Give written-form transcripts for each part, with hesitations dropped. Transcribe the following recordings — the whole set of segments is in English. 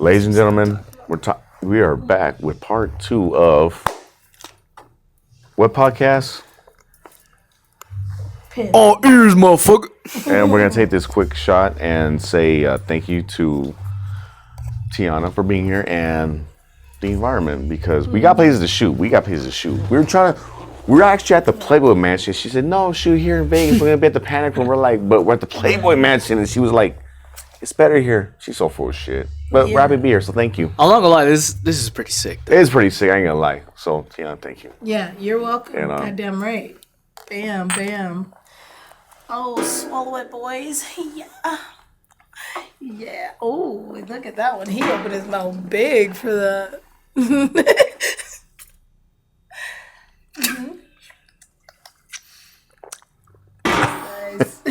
Ladies and gentlemen, we are back with part 2 of what podcast? All ears, motherfucker. And we're gonna take this quick shot and say thank you to Tiana for being here and the environment, because we got places to shoot. We were actually at the Playboy Mansion. She said, "No, shoot here in Vegas. We're gonna be at the Panic Room." We're like, "But we're at the Playboy Mansion," and she was like, "It's better here." She's so full of shit. But we're happy to be here, so thank you. I'm not gonna lie, this is pretty sick. It is pretty sick. I ain't gonna lie. So Tiana, thank you. Yeah, you're welcome. And, goddamn right. Bam, bam. Oh, swallow it, boys. Yeah. Yeah. Oh, look at that one. He opened his mouth big for the. Nice.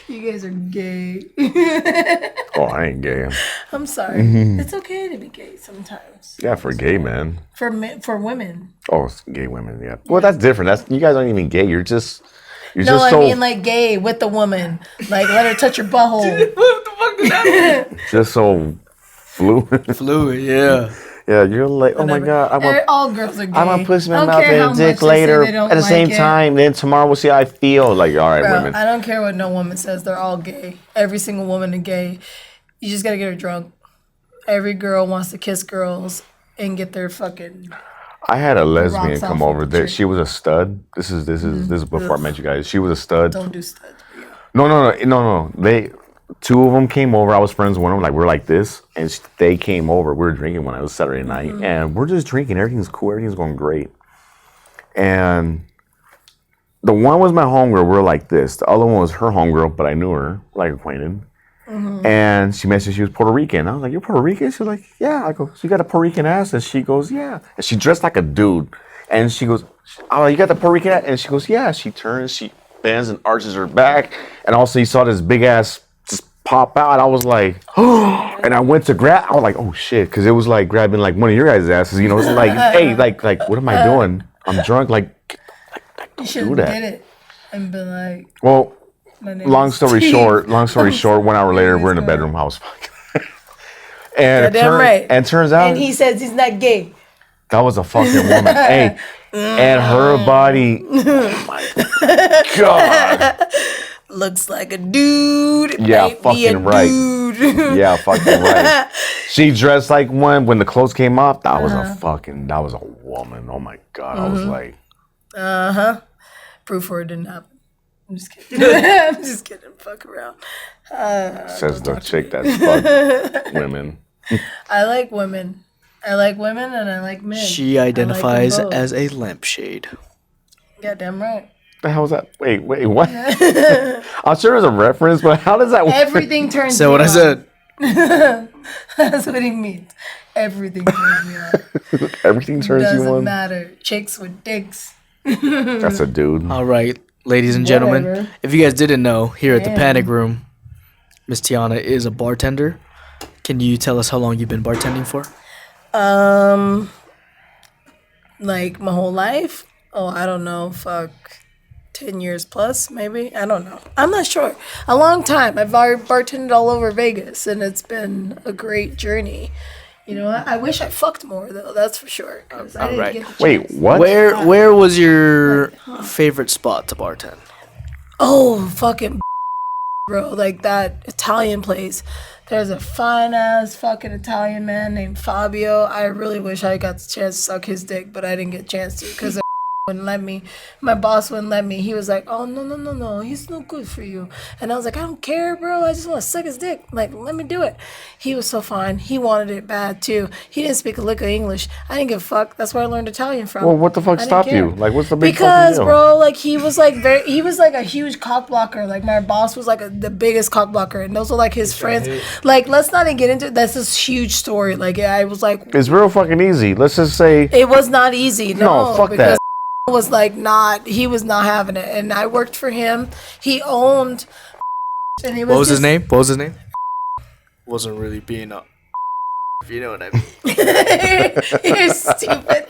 You guys are gay. Oh, I ain't gay. I'm sorry. It's okay to be gay sometimes. Yeah, for gay men. For women. Oh, it's gay women. Yeah. Well, that's different. You guys aren't even gay. You're just. No, I mean like gay with the woman. Like let her touch your butthole. What the fuck did that mean? Just so fluid. Fluid, yeah. Yeah, you're like, oh my God. All girls are gay. I'm gonna push my mouth in a dick later at the same time. Then tomorrow we'll see how I feel. Like, all right, Bro, women. I don't care what no woman says. They're all gay. Every single woman is gay. You just gotta get her drunk. Every girl wants to kiss girls and get their fucking. I had a lesbian rocks come off over of the there. tree. She was a stud. This is before I met you guys. She was a stud. Don't do studs. No. Two of them came over. I was friends with one of them. Like, we're like this. And they came over. We were drinking when it was Saturday night. And we're just drinking. Everything's cool. Everything's going great. And the one was my homegirl. We're like this. The other one was her homegirl, but I knew her, like acquainted. And she mentioned she was Puerto Rican. I was like, "You're Puerto Rican?" She was like, "Yeah." I go, "So you got a Puerto Rican ass?" And she goes, "Yeah." And she dressed like a dude. And she goes, "Oh, you got the Puerto Rican ass?" And she goes, "Yeah." She turns, she bends and arches her back. And also you saw this big ass just pop out. I was like, oh. And I went to grab. I was like, oh shit, because it was like grabbing like one of your guys' asses. You know, it's like, hey, like what am I doing? I'm drunk. Like You should have did it and been like. Well. Long story short, 1 hour later, we're in the bedroom. I was fucking. And turns out. And he says he's not gay. That was a fucking woman. Hey. And her body. Oh my God. Looks like a dude. Yeah, fucking right. Dude. Yeah, fucking right. She dressed like one. When the clothes came off, that was a woman. Oh my God. I was like. Proof for it didn't happen. I'm just kidding. I'm just kidding. Fuck around. Says the chick that fuck women. I like women. And I like men. She identifies as a lampshade. Goddamn right. The hell was that? Wait, what? I'm sure it was a reference, but how does that work? Everything turns So me what on. I said. That's what he means. Everything turns me on. Everything turns you on? Doesn't matter. Chicks with dicks. That's a dude. All right, ladies and gentlemen, Whatever. if you guys didn't know, here at the Panic Room, Ms. Tiana is a bartender. Can you tell us how long you've been bartending for? Like my whole life? Oh, I don't know. Fuck. 10 years plus, maybe? I don't know. I'm not sure. A long time. I've bartended all over Vegas, and it's been a great journey. You know, I wish I fucked more, though. That's for sure. I didn't right. get the Wait, chance. what? Where was your favorite spot to bartend? Oh, fucking bro. Like that Italian place. There's a fine-ass fucking Italian man named Fabio. I really wish I got the chance to suck his dick, but I didn't get a chance to because wouldn't let me. My boss wouldn't let me. He was like, "Oh, no. He's no good for you." And I was like, "I don't care, bro. I just want to suck his dick. Like, let me do it." He was so fine. He wanted it bad, too. He didn't speak a lick of English. I didn't give a fuck. That's where I learned Italian from. Well, what the fuck stopped care. you? Like, what's the big Because, fucking deal? bro, like, he was like a huge cock blocker. Like, my boss was like the biggest cock blocker. And those were like his friends. Like, let's not even get into it. That's this huge story. Like, I was like, It's real fucking easy. Let's just say. it was not easy. No, fuck that. He was not having it, and I worked for him. He owned, and he was What was his name? Wasn't really being a, if you know what I mean. You're stupid.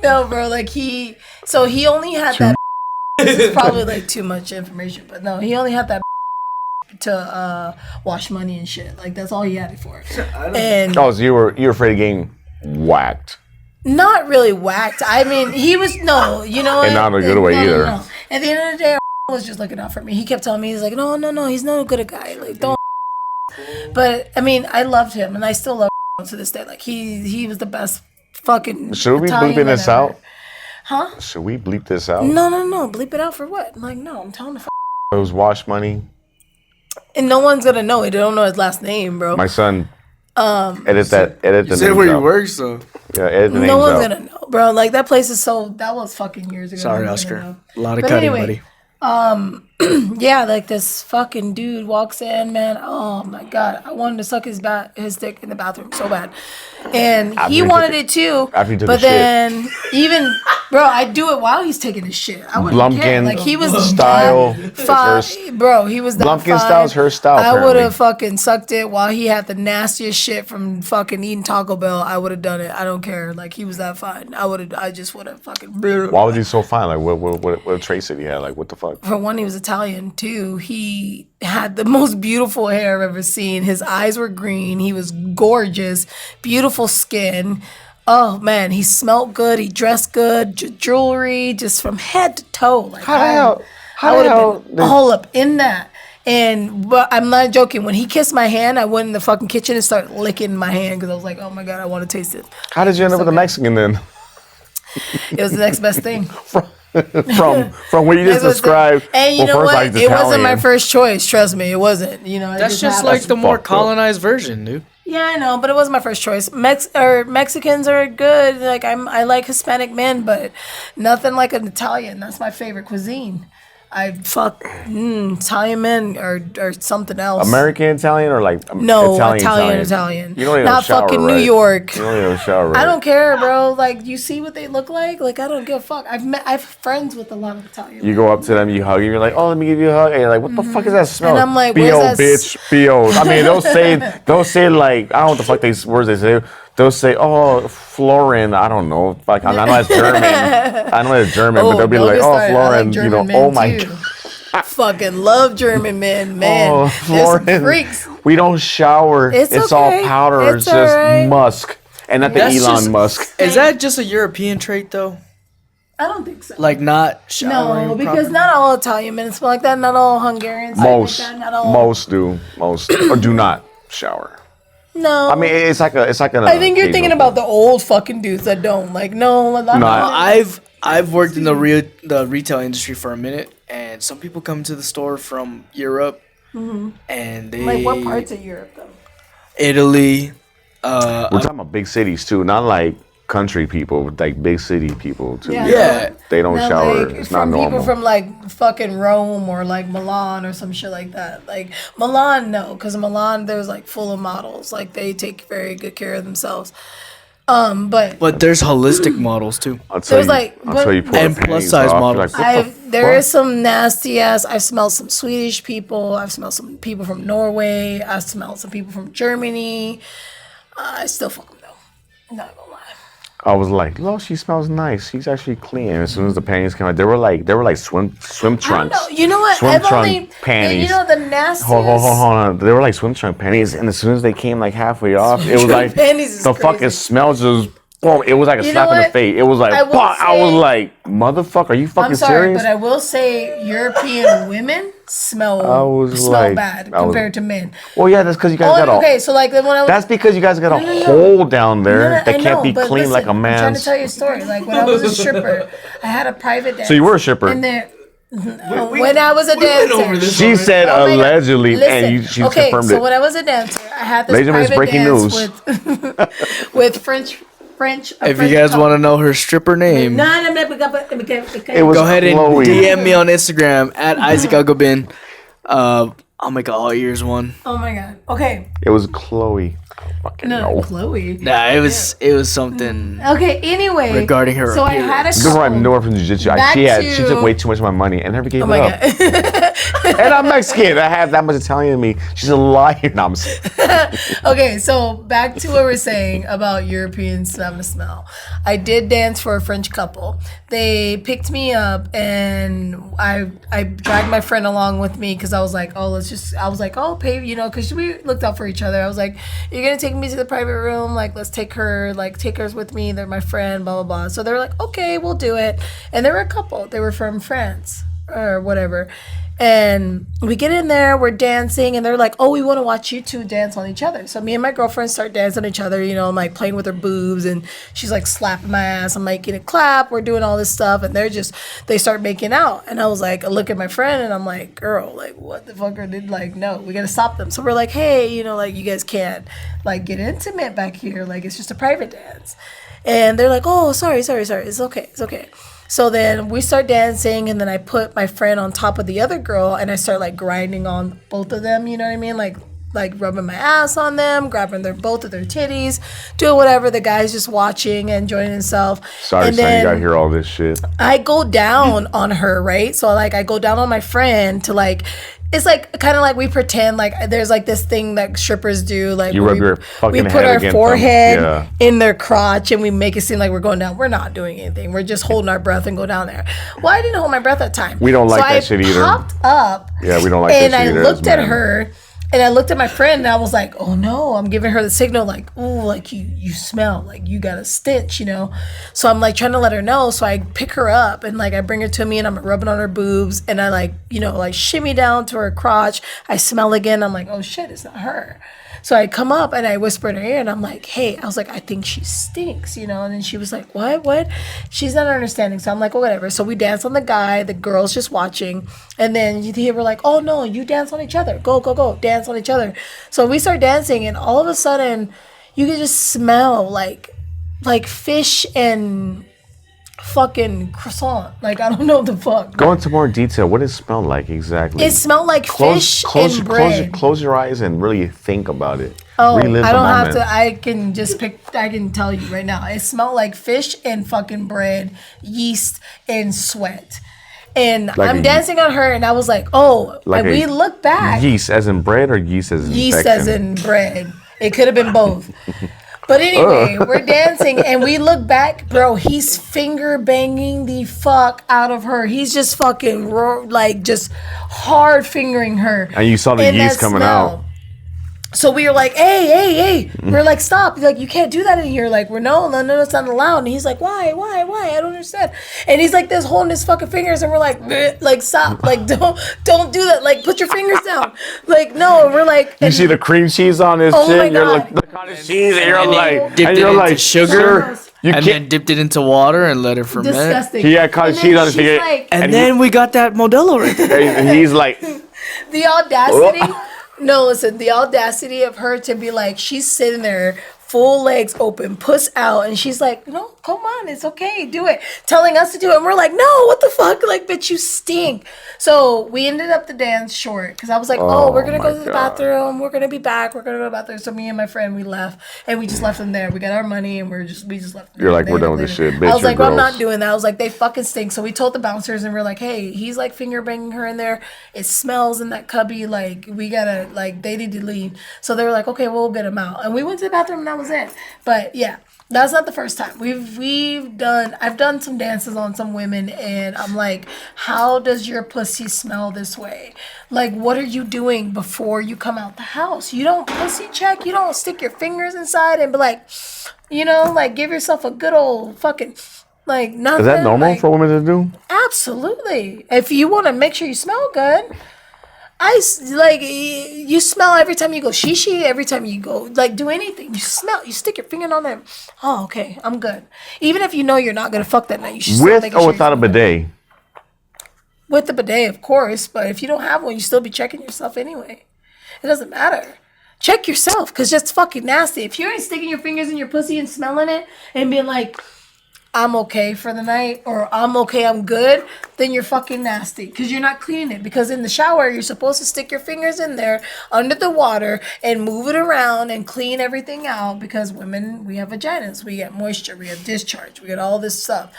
No, bro, like he only had that. This is probably like too much information, but no, he only had that. wash money and shit. Like that's all he had it for. And Oh, so you were afraid of getting whacked. not really whacked. I mean, he was you know what? And not in a good way either. No. At the end of the day, was just looking out for me. He kept telling me, he's like, no, he's not a good guy. Like, don't. But I mean, I loved him, and I still love him to this day. Like, he was the best fucking. Should we Italian bleeping this ever. out? Huh? Should we bleep this out? No. Bleep it out for what? Like, no, I'm telling the. It was wash money. And no one's gonna know it. They don't know his last name, bro. My son. Edit the You said names where you out. work, so. Yeah, edit the names No one's out. gonna know, bro. Like that place is that was fucking years ago. Sorry, No one's Oscar. gonna know. A lot of But cutting, anyway, buddy. Yeah, like this fucking dude walks in, man. Oh my god, I wanted to suck his dick in the bathroom so bad, and After he he wanted took it too. after he took but a shit. then even, bro, I do it while he's taking his shit. I wouldn't care. Blumpkin Like he was style. bro. He was that Blumpkin fine. style's her style, I would apparently. have fucking sucked it while he had the nastiest shit from fucking eating Taco Bell. I would have done it. I don't care. Like he was that fine. I just would have fucking. Why was he so fine? Like, what traits did he have? Like, what the fuck? For one, he was Italian. Two, he had the most beautiful hair I've ever seen. His eyes were green. He was gorgeous, beautiful skin. Oh man, he smelled good. He dressed good. Jewelry, just from head to toe. Like I would have been all up in that. But I'm not joking. When he kissed my hand, I went in the fucking kitchen and started licking my hand because I was like, oh my god, I want to taste it. How did you end up with a Mexican then? It was the next best thing. From what you just described. And you know first, what? It wasn't my first choice. Trust me, it wasn't. You know, it That's just happened. like the more fucked up. colonized version, dude. Yeah, I know, but it wasn't my first choice. Mexicans are good. Like I like Hispanic men, but nothing like an Italian. That's my favorite cuisine. Italian men are something else. American Italian or like No, Italian? Italian. You don't even Not shower, fucking right? New York. You don't even shower, right? I don't care, bro. Like, you see what they look like? Like, I don't give a fuck. I've friends with a lot of Italian. You go up to them, you hug, you're like, oh, let me give you a hug. And you're like, what the fuck is that smell? And I'm like, B.O. where's that bitch, B.O. I mean, they'll say like, I don't know what the fuck words they say. They'll say, oh, Florin, I don't know. Like, I know that's German. I know that's German, but they'll be don't like, get oh, started. I Florin, like you German know, men oh my too. god. Fucking love German men, man. Oh, They're some Florin. freaks. We don't shower. It's all okay. powder. It's It's just alright. musk. And not the That's Elon just- Musk. Is that just a European trait, though? I don't think so. Like, not showering No, because properly? not all Italian men smell like that. Not all Hungarians smell Most, like that. Not all. most do, or do not shower. No. I mean, it's like an. I think you're thinking occasional about the old fucking dudes that don't. Like, no, a lot of No, them- I've worked in the retail industry for a minute, and some people come to the store from Europe, and they like what parts of Europe though? Italy. We're talking about big cities too, not like country people, but like big city people too. Yeah. Yeah. They don't Not shower. like It's not from normal. people from like fucking Rome or like Milan or some shit like that. Like Milan, no, because Milan there's like full of models. Like they take very good care of themselves. But There's holistic models too. I'll tell there's you, like- I'll tell you, pull and the panties plus-size off, you're models. like, what the there fuck? is some nasty ass. I've smelled some Swedish people. I've smelled some people from Norway. I've smelled some people from Germany. I still fuck them though. Not gonna lie. I was like, "Lo, she smells nice. She's actually clean." And as soon as the panties came out, they were like swim I don't trunks. know. You know what? Swim I've trunk only panties. You know the nastiest. Hold on. They were like swim trunk panties, and as soon as they came like halfway off, it was trunk like panties is the fucking crazy. smell just. Boom, it was like a You slap know in the what? face. It was like, I will I was say- like, motherfucker, are you fucking I'm sorry, serious? but I will say European women smell like- bad I was- compared to men. Well, yeah, that's because you guys got a. Okay, so like when I was That's because you guys got a no. hole down there No, no, that I can't know, be but clean like listen, a I'm trying to man's. tell you a story. Like when I was a stripper, I had a private dance. So you were a stripper. And there, when I was a dancer. She said Oh my God. allegedly, and Listen, she okay, confirmed so it. when I was a dancer, I had this Ladies and gentlemen, private it's breaking dance with French. If you guys want to know her stripper name, No, It was go ahead and Chloe. DM me on Instagram at Isaac Agobin. I'll make an all ears one. Oh my God. Okay. It was Chloe. Fucking No, no. Chloe. Nah, it was something Okay. Anyway. regarding her So I appearance. had a This is where I know her from jiu-jitsu. Back She to- took way too much of my money and never gave Oh it my up. God. And I'm Mexican. I have that much Italian in me. She's a liar. No, I'm Okay, so back to what we're saying about Europeans having a smell. I did dance for a French couple. They picked me up, and I dragged my friend along with me because I was like, pay, because we looked out for each other. I was like, you're gonna take me to the private room, like let's take her with me. They're my friend, blah blah blah. So they were like, okay, we'll do it. And they were a couple. They were from France or whatever. And we get in there, we're dancing, and they're like, oh, we want to watch you two dance on each other. So me and my girlfriend start dancing on each other, I'm like playing with her boobs, and she's like slapping my ass. I'm making it clap. We're doing all this stuff, and they start making out. And I was like, I look at my friend, and I'm like, girl, like, what the fuck are they, like, no, we got to stop them. So we're like, hey, like, you guys can't, like, get intimate back here. Like, it's just a private dance. And they're like, oh, sorry. It's okay. So then we start dancing, and then I put my friend on top of the other girl, and I start like grinding on both of them. You know what I mean? Like rubbing my ass on them, grabbing both of their titties, doing whatever. The guy's just watching and enjoying himself. Sorry, and son, you gotta hear all this shit. I go down on her, right? So like I go down on my friend to like. It's like kind of like we pretend like there's like this thing that strippers do, like you rub your fucking we put head our against forehead them. in their crotch, and we make it seem like we're going down. We're not doing anything. We're just holding our breath and go down there. Well, I didn't hold my breath that time. We don't like that shit either. I popped up. Yeah, we don't like that shit either. And I looked at her. And I looked at my friend, and I was like, oh no, I'm giving her the signal like, ooh, like you smell, like you got a stench, So I'm like trying to let her know. So I pick her up, and like I bring her to me, and I'm rubbing on her boobs, and I like, like shimmy down to her crotch. I smell again. I'm like, oh shit, it's not her. So I come up and I whisper in her ear, and I'm like, hey, I was like, I think she stinks, And then she was like, what? She's not understanding. So I'm like, well, whatever. So we dance on the guy. The girl's just watching. And then we're like, oh, no, you dance on each other. Go, dance on each other. So we start dancing, and all of a sudden, you can just smell like fish and fucking croissant. Like, I don't know what the fuck. Go into more detail. What does it smell like exactly? It smelled like fish and bread. Close your eyes and really think about it. Oh, Relive I don't the have moment. to. I can tell you right now. It smelled like fish and fucking bread, yeast and sweat. And Like I'm dancing on her, and I was like, oh. Like and we look back. Yeast as in bread or yeast as in Yeast infection? as in bread. It could have been both. But anyway, we're dancing, and we look back, bro. He's finger banging the fuck out of her. He's just fucking just hard fingering her. And you saw the yeast coming out. So we were like, hey. We're like, stop. Like, you can't do that in here. Like, no, it's not allowed. And he's like, why? I don't understand. And he's like this holding his fucking fingers, and we're like, bleh, like, stop. Like, don't do that. Like, put your fingers down. Like, no. And we're like, You see the cream cheese on his Oh my chin. You're God. like, look on his cheese, and you're And like, dipped and it you're into like, sugar, sir, you and can't. then dipped it into water and let it ferment. disgusting. He had cottage And cheese then on his she's finger. like- And then we got that Modelo right there. And he's like, The audacity. No, listen, the audacity of her to be like, she's sitting there, full legs open, puss out, and she's like, no, come on, it's okay, do it. Telling us to do it, and we're like, no, what the fuck? Like, bitch, you stink. So we ended up the dance short, because I was like, we're going to go to the bathroom, we're going to be back, we're going to go to the bathroom. So me and my friend, we left, and we just left them there. We got our money, and we just left them. You're like, there. we're done with this shit, bitch, I was you're like, well, I'm gross. not doing that. I was like, they fucking stink. So we told the bouncers, and we're like, hey, he's like finger banging her in there. It smells in that cubby. Like, we gotta, like, they need to leave. So they were like, okay, we'll get him out. And we went to the bathroom, and that was it. But yeah, that's not the first time. I've done some dances on some women, and I'm like, how does your pussy smell this way? Like, what are you doing before you come out the house? You don't pussy check. You don't stick your fingers inside and be like, like give yourself a good old fucking, like, nothing. is that normal like, for women to do? Absolutely. If you want to make sure you smell good. You smell every time you go shishi, every time you go, like, do anything. You smell, you stick your finger on them. Oh, okay, I'm good. Even if you know you're not going to fuck that night, you should still With make or sure without a you're good. bidet? With the bidet, of course, but if you don't have one, you still be checking yourself anyway. It doesn't matter. Check yourself, because that's fucking nasty. If you ain't sticking your fingers in your pussy and smelling it and being like, I'm okay for the night, or I'm okay, I'm good, then you're fucking nasty, because you're not cleaning it. Because in the shower, you're supposed to stick your fingers in there under the water and move it around and clean everything out, because women, we have vaginas, we get moisture, we have discharge, we get all this stuff.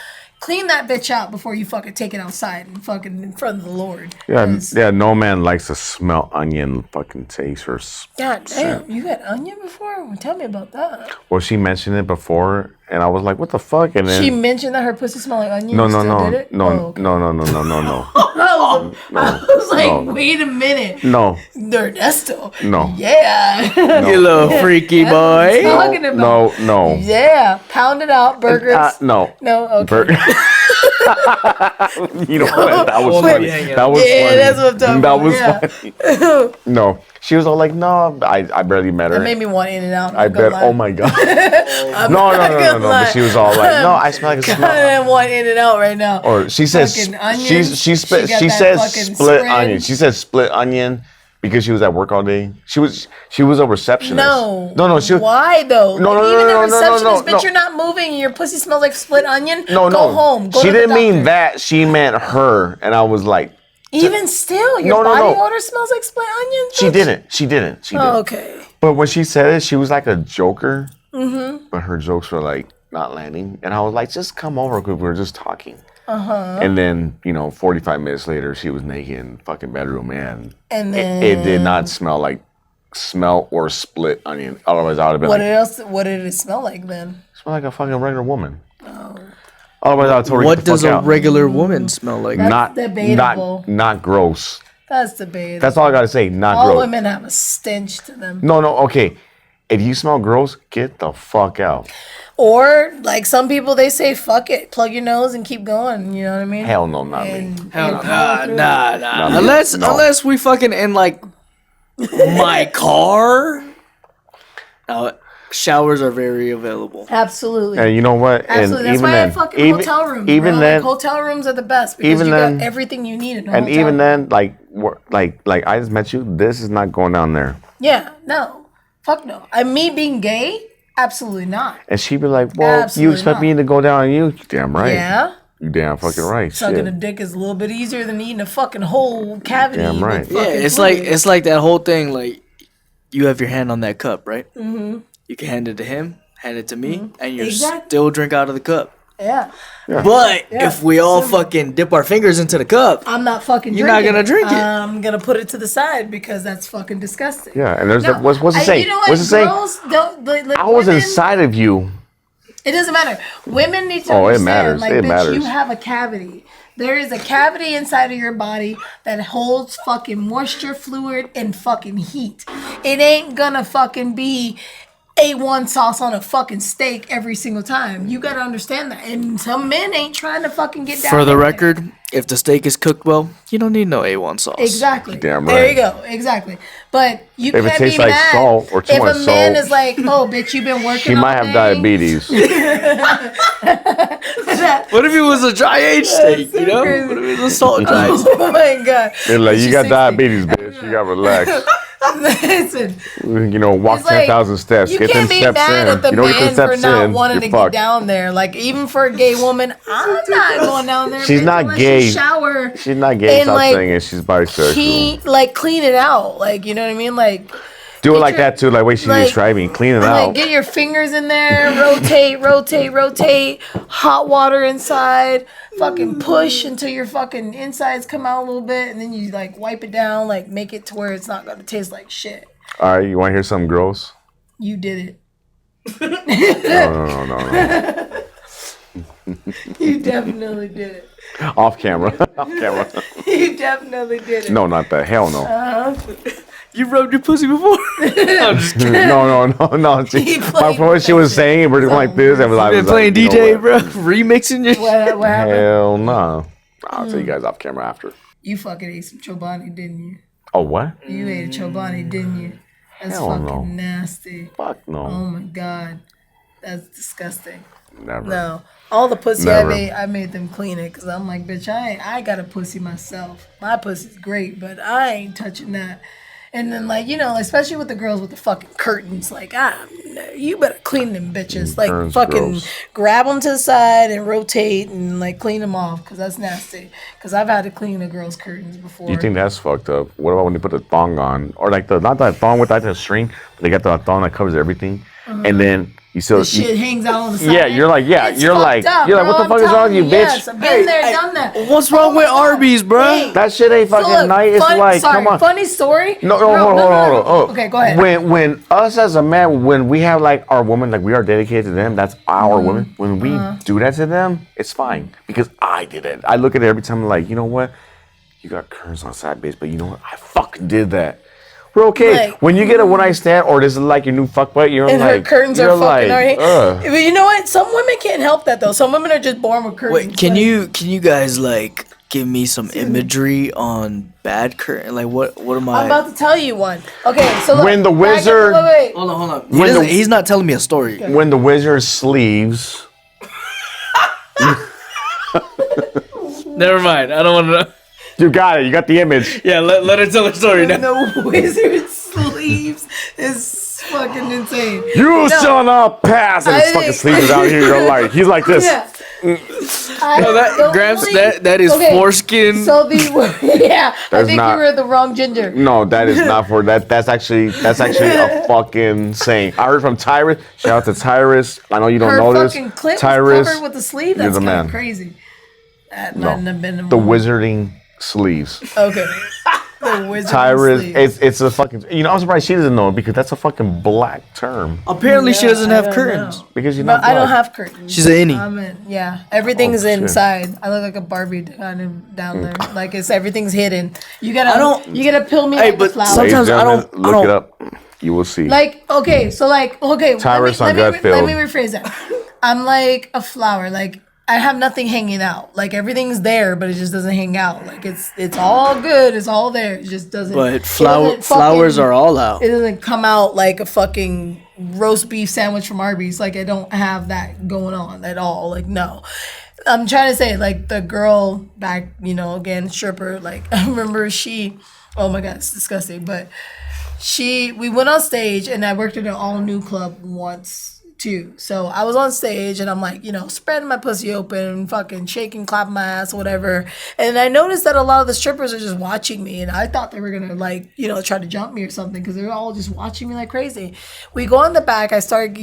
clean that bitch out before you fucking take it outside and fucking in front of the Lord. Yeah, 'Cause- yeah. No man likes to smell onion fucking taste or. God damn, you had onion before? Well, tell me about that. Well, she mentioned it before, and I was like, "What the fuck?" And then She mentioned that her pussy smelled like onion. no, and no, still no, did it? no, Oh, okay. no, no, no, no, no, no, I was like, no. wait a minute. no, They're Nesto. no. Yeah. You little freaky boy. Talking about. No, no. Yeah. Pound it out. Burgers. No. No. Okay. You know what? That was Well, funny. yeah, yeah. That was Yeah, funny. that's what I'm talking That about, was yeah. funny. No. She was all like, no, I barely met her. That made me want In and Out. I bet. Oh my god. No. But she was all like, no, I smell like a I smell. want In and Out right now. Or she says Fucking onions. she She got she that says fucking split spread. onion. She says split onion because she was at work all day. She was a receptionist. No. She was, Why though? No, Like, no, even no, the no, no, receptionist, no, bitch, no. you're not moving. And your pussy smells like split onion. no. Go home. Go she to the didn't mean doctor. that. She meant her, and I was like, Even still, your No, no, body no. odor smells like split onion. she bitch? didn't. She Oh, didn't. okay. But when she said it, she was like a joker. Mm-hmm. But her jokes were like not landing, and I was like, just come over because we were just talking. And then 45 minutes later, she was naked in the fucking bedroom, and And it did not smell or split onion. Otherwise, I would have been What like, else? What did it smell like then? smell like a fucking regular woman. Otherwise, I would totally What does a regular woman smell like? not debatable. not gross. That's debatable. That's all I gotta say. Not All gross. women have a stench to them. No, okay. If you smell gross, get the fuck out. Or like some people, they say, "Fuck it, plug your nose and keep going." You know what I mean? Hell no, not me. And Hell you no. follow through. Nah. Not me. Unless No. unless we fucking in like my car. Showers are very available. Absolutely. And you know what? Absolutely. And That's even why I then, have fucking even, hotel rooms. even bro. then, like, hotel rooms are the best because even you then- got everything you need in a and hotel even room. then, like I just met you. This is not going down there. Yeah, no. Fuck no. Me being gay? Absolutely not. And she'd be like, "Well, you Absolutely expect not. me to go down on you? Damn right. Yeah. You damn fucking right. Sucking Shit. a dick is a little bit easier than eating a fucking whole cavity. Damn right. with Yeah, fucking it's fluid. like that whole thing. Like you have your hand on that cup, right? Mm-hmm. You can hand it to him, hand it to me, and you Exactly. still drink out of the cup. Yeah. But Yeah. if we all fucking dip our fingers into the cup, I'm not fucking You're not drinking gonna drink it. I'm gonna put it to the side because that's fucking disgusting. Yeah, and there's No, what's it say? You know what? What's it say? Girls don't, like, I was women- inside of you. It doesn't matter. Women need to Oh, it understand. matters. Like, It bitch, matters. you have a cavity. There is a cavity inside of your body that holds fucking moisture, fluid, and fucking heat. It ain't gonna fucking be A1 sauce on a fucking steak every single time. You gotta understand that. And some men ain't trying to fucking get down. for the in there. record, if the steak is cooked well, you don't need no A1 sauce. Exactly. Damn There right. you go. Exactly. But you If it can't tastes be like mad salt or too if much a man salt, is like, "Oh, bitch, you've been working." She all might have day." diabetes. What if it was a dry aged steak? You know, crazy. what if it was a salt dry? Oh my god. They're like, She's you got 60. diabetes, bitch. You got to relax. Listen, Walk it's like, 10,000 steps. you Get them can't be steps mad in. at the You don't get them man for steps not in, wanting you're to fucked. get down there. Like, even for a gay woman, I'm not going down there. She's bitch, not unless gay. You shower. She's not gay. And, Stop like, saying it. She's bisexual. Like, clean it out. Like, you know what I mean? Like, Do it get like your- that too. Like, wait, she's like- describing. Clean it like, out. get your fingers in there, rotate, hot water inside, fucking push until your fucking insides come out a little bit, and then you like wipe it down, like make it to where it's not gonna taste like shit. All right, you want to hear something gross? You did No. it. You definitely did it. Off camera. Off camera. You definitely did it. No, not that. Hell no. You rubbed your pussy before? I'm just kidding. No. He My played point, she was saying it, we're going like this. And I was Been like, playing you know DJ, what? bro. Remixing your shit. What happened? Hell no. I'll tell you guys off camera after. You fucking ate some chobani, didn't you? Oh, what? You ate a chobani, didn't you? That's Hell fucking no. nasty. Fuck Oh no. my god, that's disgusting. Never. No, all the pussy Never. I made them clean it because I'm like, bitch, I got a pussy myself. My pussy's great, but I ain't touching that. And then like, especially with the girls with the fucking curtains, like, no, you better clean them bitches. Like, Curtains fucking gross. grab them to the side and rotate and like clean them off because that's nasty. Because I've had to clean a girl's curtains before. You think that's fucked up? What about when they put the thong on? Or like not that thong with like the string, but they got the thong that covers everything. And then You still the shit hangs out on the side. Yeah, you're like, It's you're like, fucked up, you're like, what bro. the fuck I'm is wrong with you, telling bitch? Yes, I've been there, done that. What's wrong with my God. Arby's, bro? Hey, That shit ain't fucking look, nice. It's like, come on. Funny story. No, Bro, hold on. Oh. Okay, go ahead. When us as a man, when we have like our woman, like we are dedicated to them, that's our woman. When we do that to them, it's fine because I did it. I look at it every time like, you know what? You got curtains on the side, bitch, but you know what? I fucking did that. We're okay. Like, when you get a one night stand or this is like your new fuck buddy, you're and like, her curtains are you're fucking like, alright. But you know what? Some women can't help that though. Some women are just born with curtains. Wait, can you guys like give me some imagery on bad curtain? Like what am I? I'm about to tell you one. Okay, so look, When the back in- wizard- wait. Hold on. When the- He's not telling me a story. when the wizard sleeves. Never mind. I don't want to know. You got it. You got the image. Yeah, let her tell her story now. The wizard sleeves is fucking insane. You shall not pass. And his fucking sleeves is out here. You're like, he's like this. Yeah. Gramps, that is foreskin. So the I That's think not- you were the wrong ginger. No, that is not for that. That's actually a fucking saying. I heard from Tyrus. Shout out to Tyrus. I know you don't Her know this. fucking clip Tyrus, was covered with the sleeve. you're That's the kind man. of crazy. That No. mightn't have been the wrong. wizarding sleeves. Okay. The wizard Tyrus, sleeves. it's a fucking. You know, I'm surprised she doesn't know it because that's a fucking black term. Apparently, she doesn't I have don't curtains. know. Because you're But not. I don't black. have curtains. She's an innie. I'm in, yeah, everything's Oh, shit. inside. I look like a Barbie kind of down there. Like it's everything's hidden. You gotta, I don't- you gotta peel me Hey, like but a flower. Ladies and sometimes I gentlemen, don't- look it up. You will see. Like okay, so like okay, Tyrus on let me Gutfield. rephrase that. I'm like a flower. Like I have nothing hanging out. Like everything's there, but it just doesn't hang out. Like it's all good. It's all there. It just doesn't. But it doesn't flowers fucking- are all out. It doesn't come out like a fucking roast beef sandwich from Arby's. Like I don't have that going on at all. Like no. I'm trying to say like the girl back, again, stripper, like I remember oh my God, it's disgusting. But we went on stage and I worked at an all new club once too. So I was on stage and I'm like, spreading my pussy open, fucking shaking, clapping my ass, whatever. And I noticed that a lot of the strippers are just watching me and I thought they were gonna try to jump me or something because they were all just watching me like crazy. We go in the back, I start,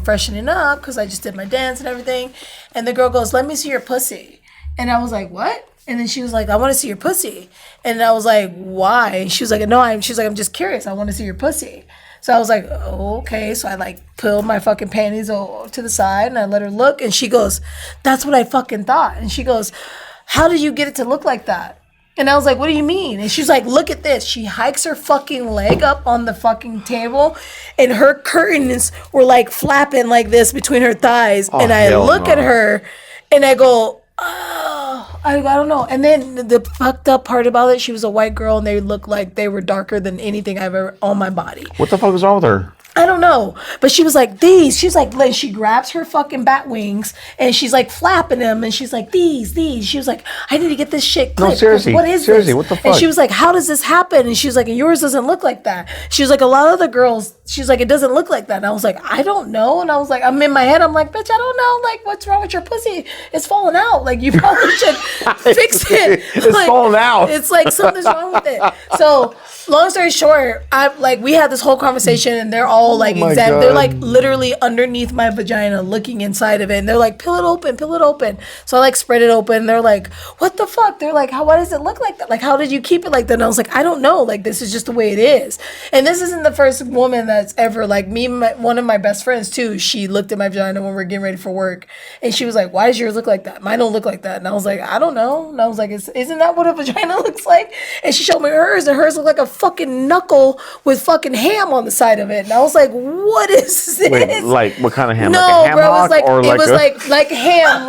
freshening up because I just did my dance and everything. And the girl goes, "Let me see your pussy." And I was like, "What?" And then she was like, "I want to see your pussy." And I was like, "Why?" She was like, "No, she's like, I'm just curious. I want to see your pussy." So I was like, oh, okay. So I pulled my fucking panties to the side and I let her look. And she goes, "That's what I fucking thought." And she goes, "How did you get it to look like that?" And I was like, "What do you mean?" And she's like, "Look at this." She hikes her fucking leg up on the fucking table and her curtains were like flapping like this between her thighs. Oh, and I hell look no. at her and I go, "Oh, I don't know." And then the fucked up part about it, she was a white girl and they looked like they were darker than anything I've ever on my body. What the fuck is wrong with her? I don't know. But she was like, "These." She's like, she grabs her fucking bat wings and she's like flapping them and she's like, "These." She was like, "I need to get this shit clipped. seriously, What is seriously, this?" what the And fuck? she was like, "How does this happen?" And she was like, "Yours doesn't look like that." She was like, "A lot of the girls," she's like, "It doesn't look like that." And I was like, "I don't know." And I was like, I'm in my head, I'm like, "Bitch, I don't know. Like, what's wrong with your pussy? It's falling out. Like, you probably should fix it." It's Like, falling out. It's like something's wrong with it. So long story short, we had this whole conversation and they're all like my they're God. like literally underneath my vagina looking inside of it and they're like, peel it open. So I spread it open. They're like, "What the fuck?" They're like, why does it look like that? Like, how did you keep it like that?" And I was like, "I don't know. Like, this is just the way it is." And this isn't the first woman that's ever like me. One of my best friends too, she looked at my vagina when we were getting ready for work and she was like, "Why does yours look like that? Mine don't look like that." And I was like, "I don't know." And I was like, "Isn't that what a vagina looks like?" And she showed me hers and hers looked like a fucking knuckle with fucking ham on the side of it. And I was like, "What is this?" Wait, like what kind of ham? No, like a ham bro, hock or it was a... like ham,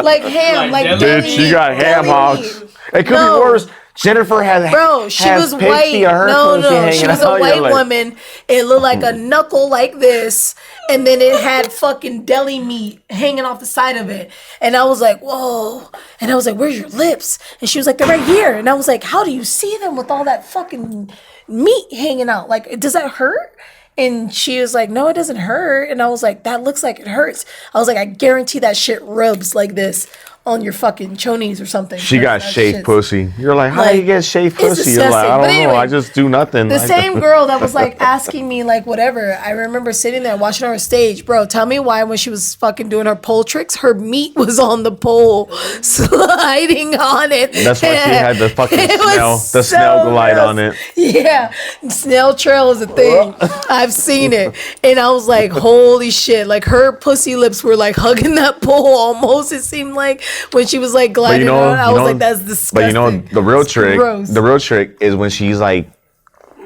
like ham, like deli Bitch, you meat, got ham deli hocks. meat. It could No. be worse. Jennifer has Bro, she has was pasty white. of her No, pussy hanging she was a out. white You're like, woman. It looked like a knuckle like this, and then it had fucking deli meat hanging off the side of it. And I was like, "Whoa!" And I was like, "Where's your lips?" And she was like, "They're right here." And I was like, "How do you see them with all that fucking meat hanging out? Like, does that hurt?" And she was like, "No, it doesn't hurt." And I was like, "That looks like it hurts." I was like, "I guarantee that shit rubs like this on your fucking chonies or something. She got That shaved shit's- pussy. You're like, how do you get shaved it's pussy? You're like, disgusting. I But don't know. anyway, I just do nothing. The same girl that was like asking me like whatever. I remember sitting there watching her stage, bro. Tell me why when she was fucking doing her pole tricks, her meat was on the pole, sliding on it. That's why she had the fucking It was snail, the snail so glide gross. on it. Yeah, snail trail is a thing. I've seen it, and I was like, holy shit! Like her pussy lips were like hugging that pole almost. It seemed like when she was like gliding on. I was like, that's disgusting. But you know, the real trick, gross. the real trick is when she's like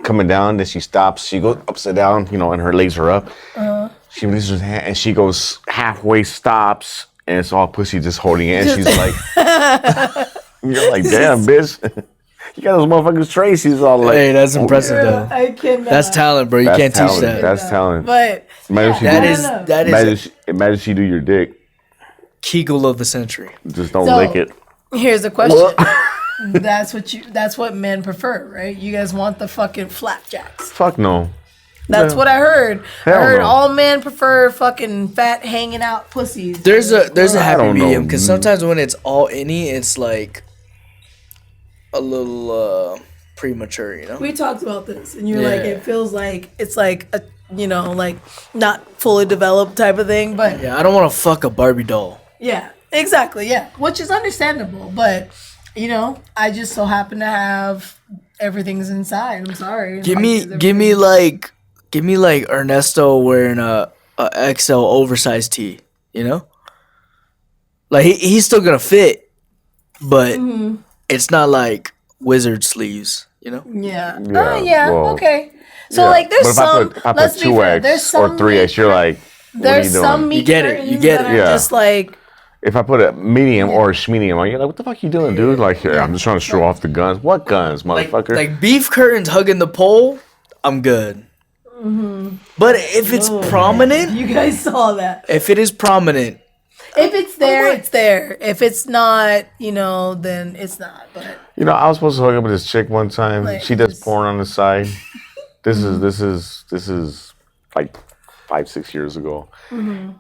coming down, then she stops. She goes upside down, you know, and her legs are up. She releases her hand and she goes halfway, stops, and it's all pussy just holding it. And she's like, you're like, damn, bitch. You got those motherfuckers trays. She's all like, Hey, that's impressive though. I cannot. That's talent, bro. You that's can't talent. teach that. That's talent. But Imagine she That do- is that is imagine she do your dick. Kegel of the century. Just don't So- lick it. here's the question. That's what men prefer, right? You guys want the fucking flapjacks. Fuck no. That's Yeah. what I heard. Hell I heard no. all men prefer fucking fat hanging out pussies. There's a happy don't know. medium because sometimes when it's all inny, it's like a little premature, you know. We talked about this, and you're Yeah. like, it feels like it's like a, you know, like not fully developed type of thing, but Yeah, I don't want to fuck a Barbie doll. yeah, exactly, yeah, which is understandable. But you know, I just so happen to have everything's inside. I'm sorry. Give me like Ernesto wearing a XL oversized tee, you know? Like he's still gonna fit, but it's not like wizard sleeves, you know? Yeah. Yeah, Yeah. well, Okay. So Yeah. like, there's But some. if I put Let's be fair. There's 2X some or 3X, you're like, what are There's you doing? some meat get it, you curtains get that it. are Yeah. just like. If I put a medium or a schmedium on, you're like, what the fuck you doing, dude? Like, yeah, I'm just trying to show off the guns. What guns, motherfucker? Like beef curtains hugging the pole, I'm good. But if it's prominent, You guys saw that. if it is prominent, If it's there, it's there. If it's not, you know, then it's not. But You know, I was supposed to hook up with this chick one time. Like, She does just- porn on the side. This is like 5-6 years ago,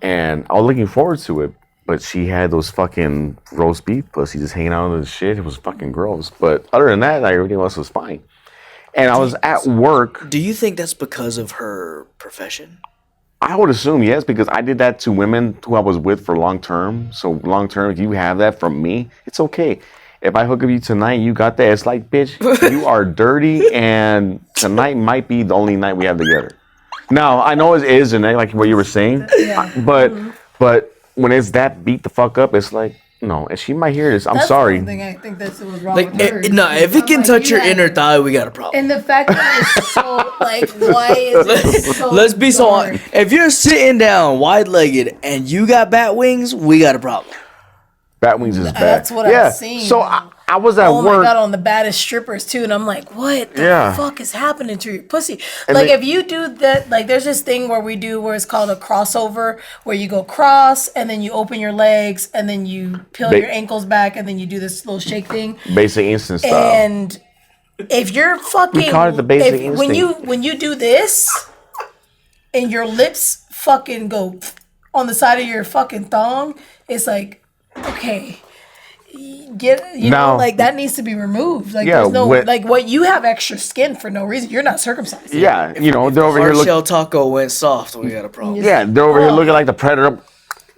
and I was looking forward to it. But she had those fucking roast beef pussy just hanging out of the shit. It was fucking gross. But other than that, like, everything else was fine. And I was at work. do you think that's because of her profession? I would assume yes, because I did that to women who I was with for long term. So long term, if you have that from me, it's okay. If I hook up you tonight, you got that. It's like, bitch, you are dirty, and tonight might be the only night we have together. Now I know it is, and like what you were saying, but when it's that beat the fuck up, it's like no. And she might hear this. I'm that's sorry. The thing I think that's what was wrong Like, with her. no, if it I'm can like, touch your yeah. inner thigh, we got a problem. And the fact that it's so like, why is it so? Let's be so dark? honest. If you're sitting down wide-legged and you got bat wings, we got a problem. Bat wings is bad. That's what I've seen. So I was at Oh work. my god, on the baddest strippers too, and I'm like, what the Yeah. fuck is happening to your pussy? And Like they- if you do that, like there's this thing where we do where it's called a crossover, where you go cross and then you open your legs and then you peel They- your ankles back and then you do this little shake thing. Basic instant style. And if you're fucking, call it the basic when you do this, and your lips fucking go on the side of your fucking thong, it's like, okay, you Now- know, like that needs to be removed. Like Yeah, there's no when- like what you have extra skin for no reason. You're not circumcised. Yeah, you know, they're over here Hard looking. shell taco went soft, we got a problem. Yeah, they're over here looking like the predator.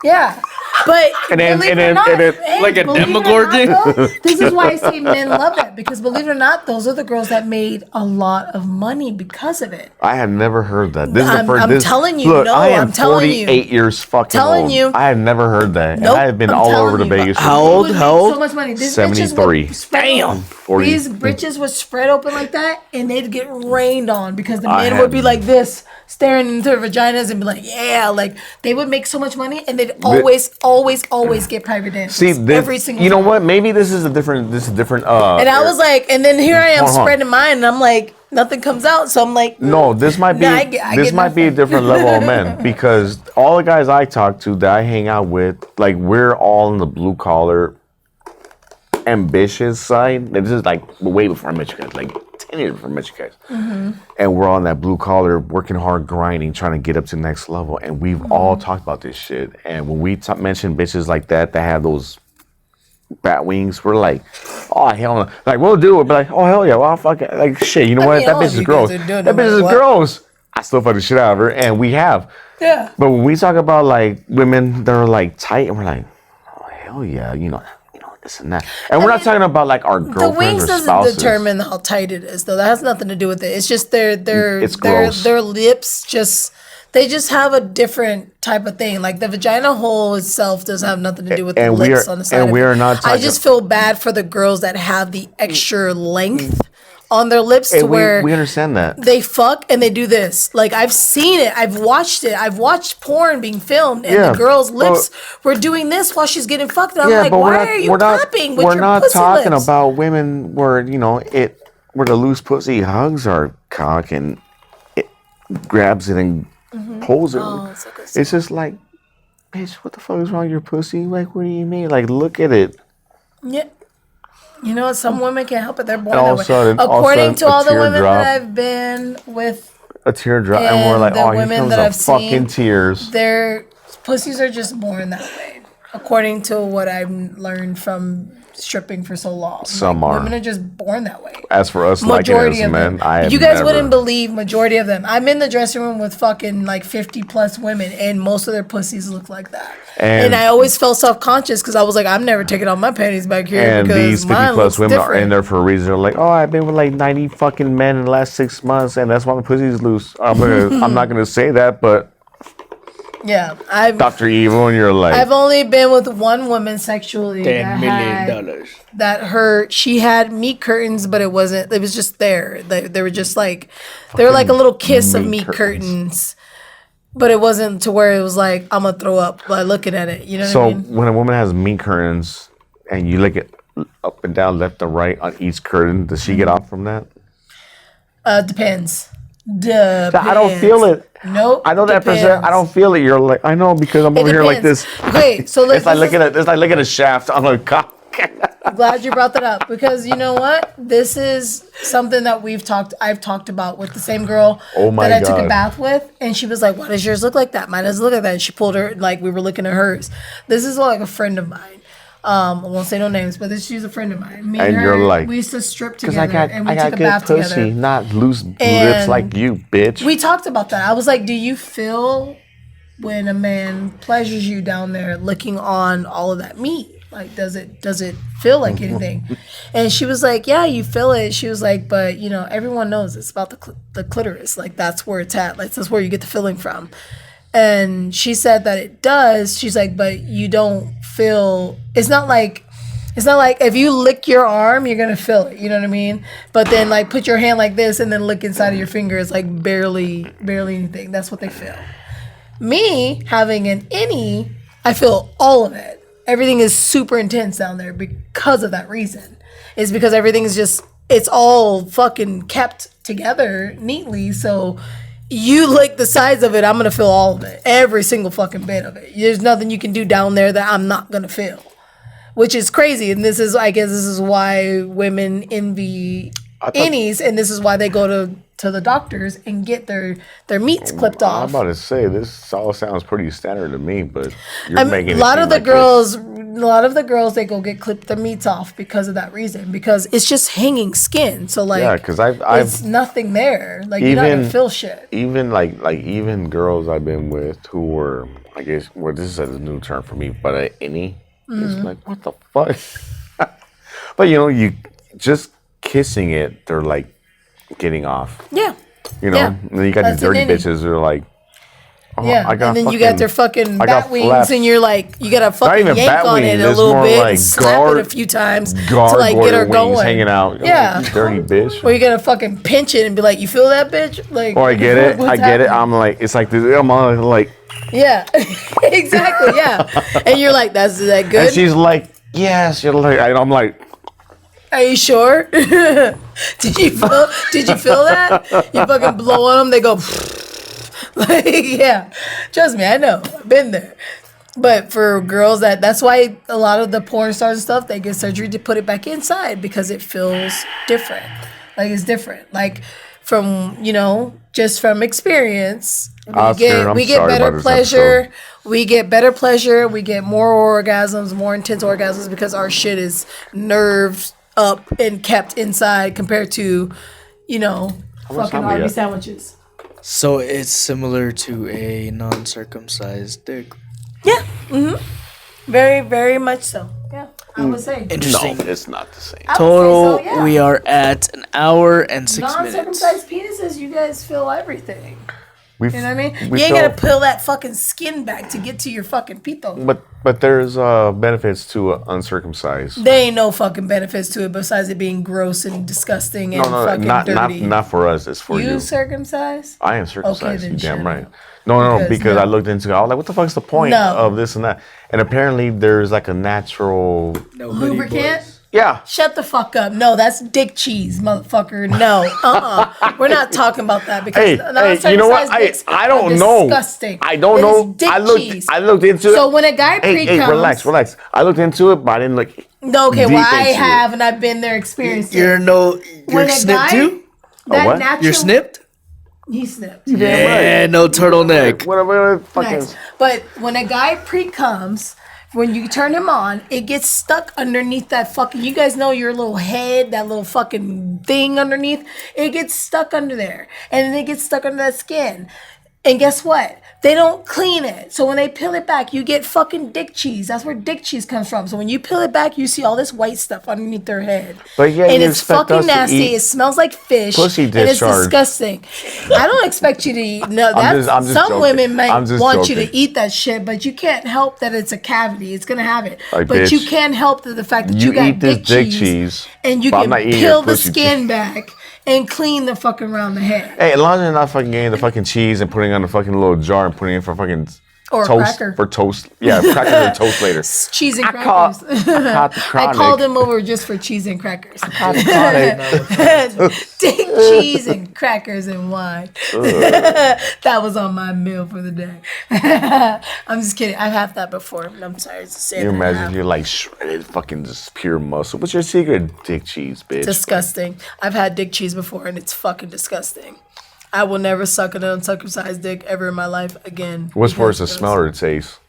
Yeah. But And then- believe and it or then- not, and then- hey, Like a believe it or Demogorgon? not, though, this is why I say men love it, because believe it or not, those are the girls that made a lot of money because of it. I have never heard that. This is the I'm- first. I'm this, telling you, Look, no, I am I'm telling you. 48 years fucking Telling old. you. I have never heard that. Nope, I have been I'm all telling over the you. Vegas. How They old? would make How old? So much money. These 73. Bitches would spread open. 40. These bitches would spread open like that, and they'd get rained on because the I men had- would be like this, staring into their vaginas, and be like, "Yeah!" Like they would make so much money, and they'd always get private dances. See, this, every single. you know time. what? Maybe this is a different. This is different. And I was like, and then here I am Hold on. spreading mine, and I'm like, nothing comes out. So I'm like, No, this might be Nah, I get this might be a nothing. different level of men because all the guys I talk to that I hang out with, like we're all in the blue collar, ambitious side. This is like way before I met you guys, like 10 years before I met you guys, and we're on that blue collar, working hard, grinding, trying to get up to the next level. And we've all talked about this shit. And when we mention bitches like that have those bat wings. We're like, oh hell no. Like we'll do it, but like, oh hell yeah, well fuck it. Like shit, you know what? mean, That all bitch of is you gross. guys are doing That no bitch matter is what. gross. I still fuck the shit out of her, and we have. Yeah. But when we talk about like women that are like tight, and we're like, oh hell yeah, this and that, and we're not talking about like our The girlfriends wings or doesn't spouses. determine how tight it is, though. That has nothing to do with it. It's just their It's gross. their lips just they just have a different type of thing. Like the vagina hole itself doesn't have nothing to do with the And we lips are- on the side. and of we it. are not I talking- just feel bad for the girls that have the extra length on their lips to And where we understand that. they fuck and they do this. Like I've seen it. I've watched it. I've watched porn being filmed, and Yeah, the girl's lips but- were doing this while she's getting fucked. And I'm like, why are you clapping with we're your not pussy talking lips? about women where where the loose pussy hugs our cock and it grabs it and pulls it. Oh, it's like It's just like, bitch, what the fuck is wrong with your pussy? Like, what do you mean? Like, look at it. Yeah. You know what? Some women can't help it. They're born And that all way. of a sudden- all of a According sudden, to a all the women teardrop. that I've been with, A teardrop, and we're And like, the oh, here women comes that the I've fucking seen- tears. their pussies are just born that way. According to what I've learned from stripping for so long. Some are. Women are just born that way. As for us, like Majority as of men, them. I have You guys never. wouldn't believe majority of them. I'm in the dressing room with fucking like 50 plus women, and most of their pussies look like that. And I always felt self conscious because I was like, I'm never taking off my panties back here And because these 50 mine plus looks women are different. in there for a reason. They're like, oh, I've been with like 90 fucking men in the last 6 months, and that's why my pussy's loose. I'm not gonna say that, but Yeah, I've Dr. Evil, and you're like, I've only been with one woman sexually $10 million. she had meat curtains, but it wasn't. It was just there. They were just like they were like a little kiss of meat meat curtains. curtains, but it wasn't to where it was like I'm gonna throw up by looking at it. You know what so I mean? when a woman has meat curtains, and you look at up and down, left and right on each curtain, does she get off from that? Depends. Depends. I don't feel it. Nope. I know that percent. I don't feel it. You're like, I know because I'm over here like depends. this. Okay, so It's like looking at a shaft on a cock. Glad you brought that up because you know what? This is something that I've talked about with the same girl Oh my that I took a God. bath with, and she was like, "Why does yours look like that? Mine doesn't look like that." And she pulled her like we were looking at hers. This is like a friend of mine. I won't say no names, but she's a friend of mine. Me And her, you're like, we used to strip Because together and we I got took a good bath pussy, together. not loose lips And like you, bitch. We talked about that. I was like, "Do you feel when a man pleasures you down there licking on all of that meat? Like, does it feel like anything?" And she was like, "Yeah, you feel it." She was like, "But you know, everyone knows it's about the clitoris. Like, that's where it's at. Like, that's where you get the feeling from." And she said that it does. She's like, "But you don't feel. It's not like if you lick your arm, you're gonna feel it. You know what I mean? But then like put your hand like this and then lick inside of your finger. It's like barely anything. That's what they feel." Me having an innie, I feel all of it. Everything is super intense down there because of that reason. It's because everything is just, it's all fucking kept together neatly. So you lick the sides of it, I'm gonna feel all of it. Every single fucking bit of it. There's nothing you can do down there that I'm not gonna feel. Which is crazy. And I guess this is why women envy innies, and this is why they go to the doctors and get their meats clipped I'm off. about to say this all sounds pretty standard to me, but you're making it A lot seem of the like girls, they go get clipped their meats off because of that reason. Because it's just hanging skin. So like, Yeah, because I've it's nothing there. Like you're not gonna feel shit. even like even girls I've been with who were, I guess, well, this is a new term for me, but an innie is like, what the fuck? But you just kissing it, they're like getting off. Yeah. And then you got That's these an dirty innie. bitches who are like, oh, Yeah, I got and then you got their fucking I got bat wings, flaps. and you're like, you gotta fucking even yank bat on it wings, a it's little more bit, like and slap it a few times to like get her gargoyle wings going. hanging out. Yeah. You dirty bitch. Or you gotta fucking pinch it and be like, you feel that bitch? Like, Or I get it. what's I get it. happening? I'm like, it's like this. I'm like, Yeah, exactly. Yeah, and you're like, "That's that and good? she's like, yes. You're like, and I'm like, Are you sure? Did you feel that? You fucking blow on them, they go like, yeah. Trust me, I know. I've been there. But for girls, that's why a lot of the porn stars and stuff, they get surgery to put it back inside because it feels different. Like it's different. Like from just from experience, Oscar, we I'm get sorry better about this pleasure. episode. We get better pleasure. We get more orgasms, more intense orgasms because our shit is nerved up and kept inside compared to, much fucking time we Arby got? sandwiches. So it's similar to a non-circumcised dick. Yeah. Very, very much so. Yeah, I would say. No, Interesting. it's not the same. I would Total, say so, yeah. we are at an hour and 6 minutes. Non-circumcised penises, you guys feel everything. We, You know what I mean? we You ain't feel- gotta peel that fucking skin back to get to your fucking pito. But there's benefits to uncircumcised. There ain't no fucking benefits to it besides it being gross and disgusting and No, fucking not dirty. not for us. It's for you you. circumcised? I am circumcised. then You damn shut right. up. No, Because because no. I looked into it. I was like, what the fuck's the point No. of this and that? And apparently there's like a natural. Nobody Lubricant? boys. Yeah. Shut the fuck up. No, that's dick cheese, motherfucker. No. We're not talking about that because Hey, you know what? non-circumcised dicks I are don't know. disgusting. I don't It is know. dick cheese. I looked into it. So when a guy Hey, pre-comes... relax. I looked into it, but I didn't look. No, okay, deep well, I into it. have, and I've been there experienced it. You're a snipped guy- too? That what? natural... You're snipped? He snipped. Yeah, no turtleneck. Whatever. Fucking. Next. But when a guy pre-comes, when you turn him on, it gets stuck underneath that fucking... You guys know your little head, that little fucking thing underneath? It gets stuck under there. And then it gets stuck under that skin. And guess what? They don't clean it. So when they peel it back, you get fucking dick cheese. That's where dick cheese comes from. So when you peel it back, you see all this white stuff underneath their head. But yeah, and you it's expect fucking us to nasty. eat It smells like fish. pussy and it's discharge. disgusting. I don't expect you to eat. No, that's I'm just some joking. women might I'm just want you to joking. eat that shit, but you can't help that it's a cavity. It's gonna have it. Like, but you bitch, can't help the fact that you you got eat this dick dick cheese, cheese, and you but I'm can not eating peel your the pussy skin cheese. back and clean the fucking around the head. Hey, as long as you're not fucking getting the fucking cheese and putting it on a fucking little jar and putting it for fucking Or a toast cracker. for toast. Yeah, crackers and toast later. Cheese and I caught crackers. the I chronic. called him over just for cheese and crackers. Chronic. Dick cheese and crackers and wine. That was on my meal for the day. I'm just kidding. I've had that before. I'm sorry to say You that. imagine you're like shredded, fucking just pure muscle. What's your secret? Dick cheese, bitch. Disgusting. I've had dick cheese before and it's fucking disgusting. I will never suck an uncircumcised dick ever in my life again. What's worse, the because smell or the taste?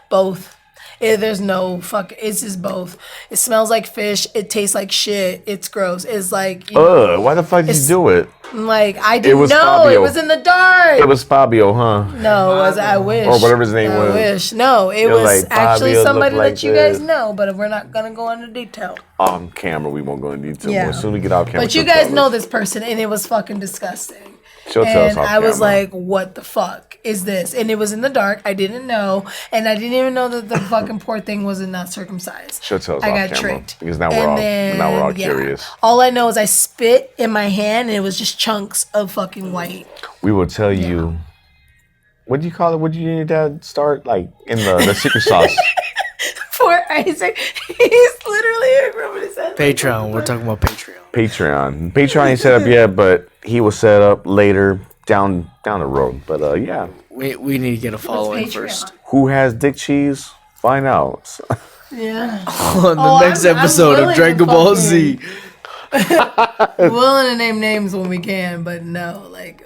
Both. There's no fuck. It's just both. It smells like fish. It tastes like shit. It's gross. It's like, you know, Ugh, why the fuck did you do it? like I didn't was know. Fabio. It was in the dark. It was Fabio, huh? No, it was I wish. Or whatever his name was. I wish. No, it You're was like, actually Fabio somebody looked like that you guys this. know, but we're not gonna go into detail. On camera, we won't go into detail. Yeah. But as soon as we get off camera, But you she'll guys tell know us. this person, and it was fucking disgusting. She'll tell us And off I was camera. like, what the fuck is this? And it was in the dark. I didn't know. And I didn't even know that the fucking poor thing was not circumcised. She'll tell us I off got camera, tricked. because now And we're all yeah. curious. All I know is I spit in my hand, and it was just chunks of fucking white. We will tell you. What do you call it? What do you need to start like in the secret sauce? Poor Isaac. He's literally rubbing his head. Patreon. We're talking about Patreon. Patreon ain't set up yet, but he will set up later down the road. But yeah, We need to get a following Patreon? first. who has dick cheese? Find out. Yeah. On the Oh, next I'm episode willing of to Dragon Ball Z. Willing to name names when we can, but no, like,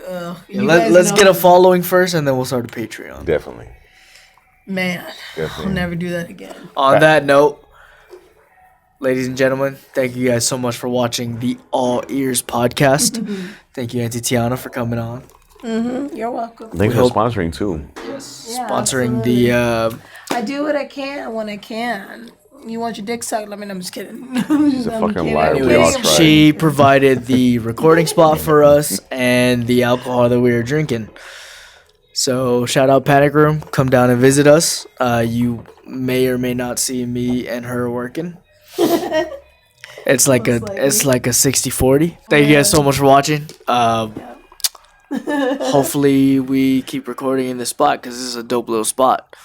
you guys Let's know- get a following first, and then we'll start a Patreon. Definitely. Man, I'll never do that again. On that note, ladies and gentlemen, thank you guys so much for watching the All Ears podcast. Thank you, Auntie Tiana, for coming on. You're welcome. Thanks for hope- sponsoring too. Yeah, Sponsoring absolutely. the I do what I can when I can. You want your dick sucked? Let me know. I'm just kidding. He's a fucking liar. We all anyways, tried. she provided the recording spot for us and the alcohol that we were drinking. So shout out Panic Room. Come down and visit us. You may or may not see me and her working. It's like a 60-40. Thank you guys so much for watching. Hopefully we keep recording in this spot because this is a dope little spot.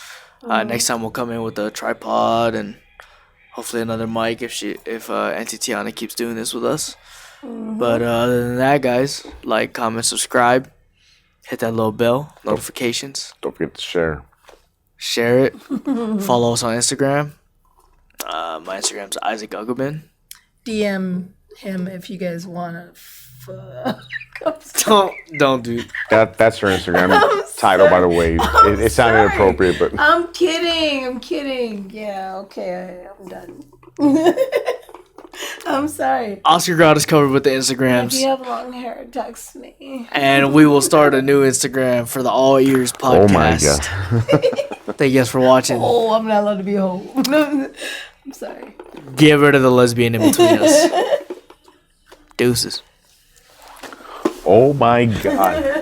Next time we'll come in with a tripod and hopefully another mic if Auntie Tiana keeps doing this with us. But other than that, guys, like, comment, subscribe, hit that little bell, notifications, Don't forget to share. share it, follow us on Instagram. My Instagram's Isaac Uggleman. DM him if you guys want to fuck. Don't do. That's her Instagram. title, by the way. It sounded sorry. appropriate, but I'm kidding. Yeah, okay, I'm done. I'm sorry. Oscar got us covered with the If Instagrams. you have long hair, text me. And we will start a new Instagram for the All Ears oh my podcast. god. Thank you guys for watching. Oh, I'm not allowed to be a hoe. I'm sorry. Get rid of the lesbian in between us. Deuces. Oh my god.